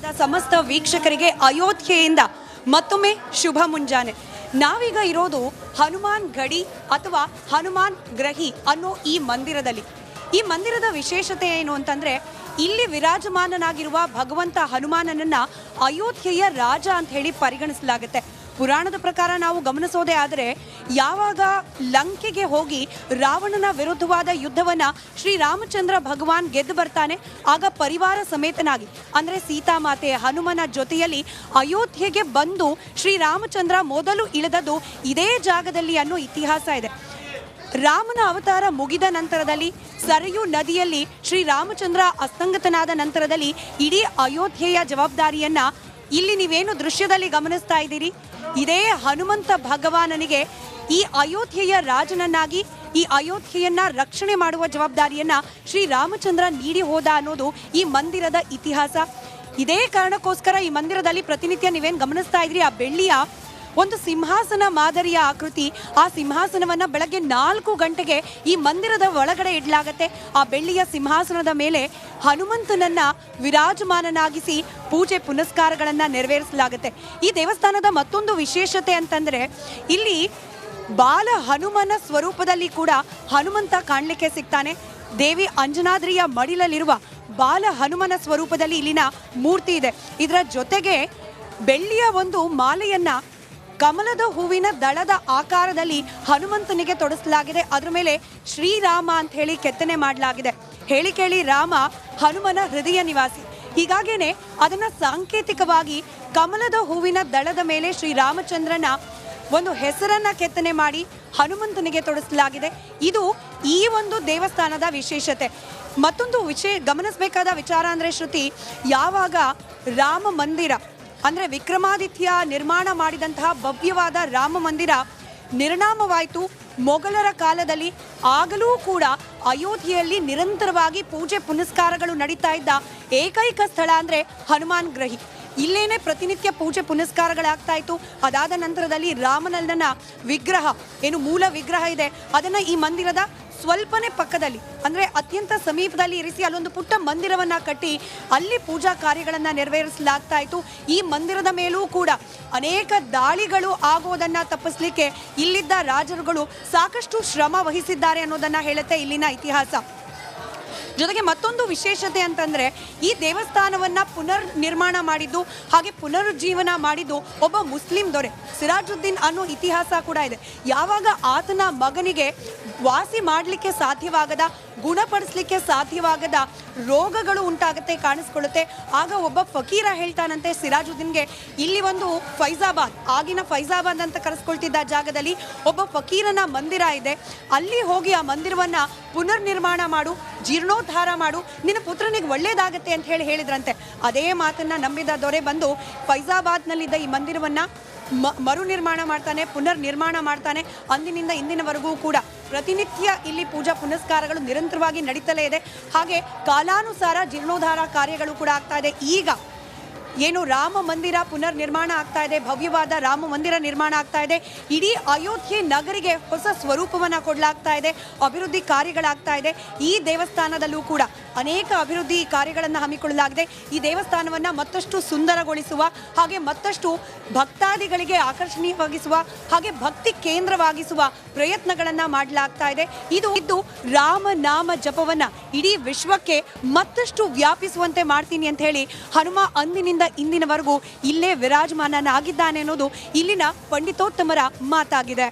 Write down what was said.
ಆದ ಸಮಸ್ತ ವೀಕ್ಷಕರಿಗೆ ಅಯೋಧ್ಯೆಯಿಂದ ಮತ್ತೊಮ್ಮೆ ಶುಭ ಮುಂಜಾನೆ. ನಾವೀಗ ಇರೋದು ಹನುಮಾನ್ ಗಡಿ ಅಥವಾ ಹನುಮಾನ್ ಗ್ರಹಿ ಅನ್ನೋ ಈ ಮಂದಿರದಲ್ಲಿ. ಈ ಮಂದಿರದ ವಿಶೇಷತೆ ಏನು ಅಂತಂದ್ರೆ, ಇಲ್ಲಿ ವಿರಾಜಮಾನನಾಗಿರುವ ಭಗವಂತ ಹನುಮಾನನನ್ನ ಅಯೋಧ್ಯೆಯ ರಾಜ ಅಂತ ಹೇಳಿ ಪರಿಗಣಿಸಲಾಗುತ್ತೆ. ಪುರಾಣದ ಪ್ರಕಾರ ನಾವು ಗಮನಿಸೋದೇ ಆದರೆ, ಯಾವಾಗ ಲಂಕೆಗೆ ಹೋಗಿ ರಾವಣನ ವಿರುದ್ಧವಾದ ಯುದ್ಧವನ್ನ ಶ್ರೀರಾಮಚಂದ್ರ ಭಗವಾನ್ ಗೆದ್ದು ಬರ್ತಾನೆ, ಆಗ ಪರಿವಾರ ಸಮೇತನಾಗಿ ಅಂದರೆ ಸೀತಾಮಾತೆ ಹನುಮನ ಜೊತೆಯಲ್ಲಿ ಅಯೋಧ್ಯೆಗೆ ಬಂದು ಶ್ರೀರಾಮಚಂದ್ರ ಮೊದಲು ಇಳಿದದ್ದು ಇದೇ ಜಾಗದಲ್ಲಿ ಅನ್ನೋ ಇತಿಹಾಸ ಇದೆ. ರಾಮನ ಅವತಾರ ಮುಗಿದ ನಂತರದಲ್ಲಿ ಸರಯೂ ನದಿಯಲ್ಲಿ ಶ್ರೀರಾಮಚಂದ್ರ ಅಸ್ತಂಗತನಾದ ನಂತರದಲ್ಲಿ ಇಡೀ ಅಯೋಧ್ಯೆಯ ಜವಾಬ್ದಾರಿಯನ್ನ ಇಲ್ಲಿ ನೀವೇನು ದೃಶ್ಯದಲ್ಲಿ ಗಮನಿಸ್ತಾ ಇದ್ದೀರಿ, ಇದೇ ಹನುಮಂತ ಭಗವಾನನಿಗೆ ಈ ಅಯೋಧ್ಯೆಯ ರಾಜನನ್ನಾಗಿ ಈ ಅಯೋಧ್ಯೆಯನ್ನ ರಕ್ಷಣೆ ಮಾಡುವ ಜವಾಬ್ದಾರಿಯನ್ನ ಶ್ರೀರಾಮಚಂದ್ರ ನೀಡಿ ಹೋದ ಅನ್ನೋದು ಈ ಮಂದಿರದ ಇತಿಹಾಸ. ಇದೇ ಕಾರಣಕ್ಕೋಸ್ಕರ ಈ ಮಂದಿರದಲ್ಲಿ ಪ್ರತಿನಿತ್ಯ ನೀವೇನು ಗಮನಿಸ್ತಾ ಇದ್ರಿ, ಆ ಬೆಳ್ಳಿಯ ಒಂದು ಸಿಂಹಾಸನ ಮಾದರಿಯ ಆಕೃತಿ, ಆ ಸಿಂಹಾಸನವನ್ನು ಬೆಳಗ್ಗೆ 4 ಗಂಟೆಗೆ ಈ ಮಂದಿರದ ಒಳಗಡೆ ಇಡಲಾಗತ್ತೆ. ಆ ಬೆಳ್ಳಿಯ ಸಿಂಹಾಸನದ ಮೇಲೆ ಹನುಮಂತನನ್ನ ವಿರಾಜಮಾನನಾಗಿಸಿ ಪೂಜೆ ಪುನಸ್ಕಾರಗಳನ್ನು ನೆರವೇರಿಸಲಾಗುತ್ತೆ. ಈ ದೇವಸ್ಥಾನದ ಮತ್ತೊಂದು ವಿಶೇಷತೆ ಅಂತಂದ್ರೆ, ಇಲ್ಲಿ ಬಾಲ ಹನುಮನ ಸ್ವರೂಪದಲ್ಲಿ ಕೂಡ ಹನುಮಂತ ಕಾಣಲಿಕ್ಕೆ ಸಿಗ್ತಾನೆ. ದೇವಿ ಅಂಜನಾದ್ರಿಯ ಮಡಿಲಲ್ಲಿರುವ ಬಾಲ ಹನುಮನ ಸ್ವರೂಪದಲ್ಲಿ ಇಲ್ಲಿನ ಮೂರ್ತಿ ಇದೆ. ಇದರ ಜೊತೆಗೆ ಬೆಳ್ಳಿಯ ಒಂದು ಮಾಲೆಯನ್ನ ಕಮಲದ ಹೂವಿನ ದಳದ ಆಕಾರದಲ್ಲಿ ಹನುಮಂತನಿಗೆ ತೊಡಸಲಾಗಿದೆ. ಅದರ ಮೇಲೆ ಶ್ರೀರಾಮ ಅಂತ ಹೇಳಿ ಕೆತ್ತನೆ ಮಾಡಲಾಗಿದೆ. ಹೇಳಿ ಕೇಳಿ ರಾಮ ಹನುಮನ ಹೃದಯ ನಿವಾಸಿ, ಹೀಗಾಗೇನೆ ಅದನ್ನ ಸಾಂಕೇತಿಕವಾಗಿ ಕಮಲದ ಹೂವಿನ ದಳದ ಮೇಲೆ ಶ್ರೀರಾಮಚಂದ್ರನ ಒಂದು ಹೆಸರನ್ನ ಕೆತ್ತನೆ ಮಾಡಿ ಹನುಮಂತನಿಗೆ ತೊಡಸಲಾಗಿದೆ. ಇದು ಈ ಒಂದು ದೇವಸ್ಥಾನದ ವಿಶೇಷತೆ. ಮತ್ತೊಂದು ಗಮನಿಸಬೇಕಾದ ವಿಚಾರ ಅಂದ್ರೆ, ಶ್ರುತಿ, ಯಾವಾಗ ರಾಮ ಮಂದಿರ ಅಂದರೆ ವಿಕ್ರಮಾದಿತ್ಯ ನಿರ್ಮಾಣ ಮಾಡಿದಂತಹ ಭವ್ಯವಾದ ರಾಮ ಮಂದಿರ ನಿರ್ನಾಮವಾಯಿತು ಮೊಘಲರ ಕಾಲದಲ್ಲಿ, ಆಗಲೂ ಕೂಡ ಅಯೋಧ್ಯೆಯಲ್ಲಿ ನಿರಂತರವಾಗಿ ಪೂಜೆ ಪುನಸ್ಕಾರಗಳು ನಡೀತಾ ಇದ್ದ ಏಕೈಕ ಸ್ಥಳ ಅಂದರೆ ಹನುಮಾನ್ ಗ್ರಹಿ. ಇಲ್ಲೇನೆ ಪ್ರತಿನಿತ್ಯ ಪೂಜೆ ಪುನಸ್ಕಾರಗಳಾಗ್ತಾ ಇತ್ತು. ಅದಾದ ನಂತರದಲ್ಲಿ ರಾಮನನ್ನ ವಿಗ್ರಹ, ಏನು ಮೂಲ ವಿಗ್ರಹ ಇದೆ, ಅದನ್ನು ಈ ಮಂದಿರದ ಸ್ವಲ್ಪನೇ ಪಕ್ಕದಲ್ಲಿ ಅಂದರೆ ಅತ್ಯಂತ ಸಮೀಪದಲ್ಲಿ ಇರಿಸಿ ಅಲ್ಲೊಂದು ಪುಟ್ಟ ಮಂದಿರವನ್ನು ಕಟ್ಟಿ ಅಲ್ಲಿ ಪೂಜಾ ಕಾರ್ಯಗಳನ್ನು ನೆರವೇರಿಸಲಾಗ್ತಾ ಇತ್ತು. ಈ ಮಂದಿರದ ಮೇಲೂ ಕೂಡ ಅನೇಕ ದಾಳಿಗಳು ಆಗೋದನ್ನು ತಪ್ಪಿಸಲಿಕ್ಕೆ ಇಲ್ಲಿದ್ದ ರಾಜರುಗಳು ಸಾಕಷ್ಟು ಶ್ರಮ ವಹಿಸಿದ್ದಾರೆ ಅನ್ನೋದನ್ನು ಹೇಳುತ್ತೆ ಇಲ್ಲಿನ ಇತಿಹಾಸ. ಜೊತೆಗೆ ಮತ್ತೊಂದು ವಿಶೇಷತೆ ಅಂತಂದರೆ, ಈ ದೇವಸ್ಥಾನವನ್ನು ಪುನರ್ ನಿರ್ಮಾಣ ಮಾಡಿದ್ದು ಹಾಗೆ ಪುನರುಜ್ಜೀವನ ಮಾಡಿದ್ದು ಒಬ್ಬ ಮುಸ್ಲಿಂ ದೊರೆ ಸಿರಾಜುದ್ದೀನ್ ಅನ್ನೋ ಇತಿಹಾಸ ಕೂಡ ಇದೆ. ಯಾವಾಗ ಆತನ ಮಗನಿಗೆ ವಾಸಿ ಮಾಡಲಿಕ್ಕೆ ಸಾಧ್ಯವಾಗದ, ಗುಣಪಡಿಸಲಿಕ್ಕೆ ಸಾಧ್ಯವಾಗದ ರೋಗಗಳು ಉಂಟಾಗುತ್ತೆ, ಕಾಣಿಸ್ಕೊಳ್ಳುತ್ತೆ, ಆಗ ಒಬ್ಬ ಫಕೀರ ಹೇಳ್ತಾನಂತೆ ಸಿರಾಜುದ್ದೀನ್ಗೆ, ಇಲ್ಲಿ ಒಂದು ಫೈಜಾಬಾದ್, ಆಗಿನ ಫೈಜಾಬಾದ್ ಅಂತ ಕರೆಸ್ಕೊಳ್ತಿದ್ದ ಜಾಗದಲ್ಲಿ ಒಬ್ಬ ಫಕೀರನ ಮಂದಿರ ಇದೆ, ಅಲ್ಲಿ ಹೋಗಿ ಆ ಮಂದಿರವನ್ನು ಪುನರ್ ನಿರ್ಮಾಣ ಮಾಡು, ಜೀರ್ಣೋದ್ಧಾರ ಮಾಡು, ನಿನ್ನ ಪುತ್ರನಿಗೆ ಒಳ್ಳೇದಾಗತ್ತೆ ಅಂತ ಹೇಳಿದ್ರಂತೆ. ಅದೇ ಮಾತನ್ನ ನಂಬಿದ ದೊರೆ ಬಂದು ಫೈಜಾಬಾದ್ನಲ್ಲಿದ್ದ ಈ ಮಂದಿರವನ್ನು ಮರು ನಿರ್ಮಾಣ ಮಾಡ್ತಾನೆ, ಪುನರ್ ನಿರ್ಮಾಣ ಮಾಡ್ತಾನೆ. ಅಂದಿನಿಂದ ಇಂದಿನವರೆಗೂ ಕೂಡ ಪ್ರತಿನಿತ್ಯ ಇಲ್ಲಿ ಪೂಜಾ ಪುನಸ್ಕಾರಗಳು ನಿರಂತರವಾಗಿ ನಡೀತಲೇ ಇದೆ. ಹಾಗೆ ಕಾಲಾನುಸಾರ ಜೀರ್ಣೋದ್ಧಾರ ಕಾರ್ಯಗಳು ಕೂಡ ಆಗ್ತಾ ಇದೆ. ಈಗ ಏನು ರಾಮ ಮಂದಿರ ಪುನರ್ ನಿರ್ಮಾಣ ಆಗ್ತಾ ಇದೆ, ಭವ್ಯವಾದ ರಾಮ ಮಂದಿರ ನಿರ್ಮಾಣ ಆಗ್ತಾ ಇದೆ, ಇಡೀ ಅಯೋಧ್ಯೆ ನಗರಿಗೆ ಹೊಸ ಸ್ವರೂಪವನ್ನು ಕೊಡಲಾಗ್ತಾ ಇದೆ, ಅಭಿವೃದ್ಧಿ ಕಾರ್ಯಗಳಾಗ್ತಾ ಇದೆ. ಈ ದೇವಸ್ಥಾನದಲ್ಲೂ ಕೂಡ ಅನೇಕ ಅಭಿವೃದ್ಧಿ ಕಾರ್ಯಗಳನ್ನು ಹಮ್ಮಿಕೊಳ್ಳಲಾಗಿದೆ. ಈ ದೇವಸ್ಥಾನವನ್ನು ಮತ್ತಷ್ಟು ಸುಂದರಗೊಳಿಸುವ ಹಾಗೆ ಮತ್ತಷ್ಟು ಭಕ್ತಾದಿಗಳಿಗೆ ಆಕರ್ಷಣೀಯವಾಗಿಸುವ ಹಾಗೆ ಭಕ್ತಿ ಕೇಂದ್ರವಾಗಿಸುವ ಪ್ರಯತ್ನಗಳನ್ನು ಮಾಡಲಾಗ್ತಾ ಇದೆ. ಇದು ರಾಮ ನಾಮ ಜಪವನ್ನು ಇಡೀ ವಿಶ್ವಕ್ಕೆ ಮತ್ತಷ್ಟು ವ್ಯಾಪಿಸುವಂತೆ ಮಾಡ್ತೀನಿ ಅಂತ ಹೇಳಿ ಹನುಮ ಅಂದಿನಿಂದ ಇಂದಿನವರೆಗೂ ಇಲ್ಲೇ ವಿರಾಜಮಾನನಾಗಿದ್ದಾನೆ ಅನ್ನೋದು ಇಲ್ಲಿನ ಪಂಡಿತೋತ್ತಮರ ಮಾತಾಗಿದೆ.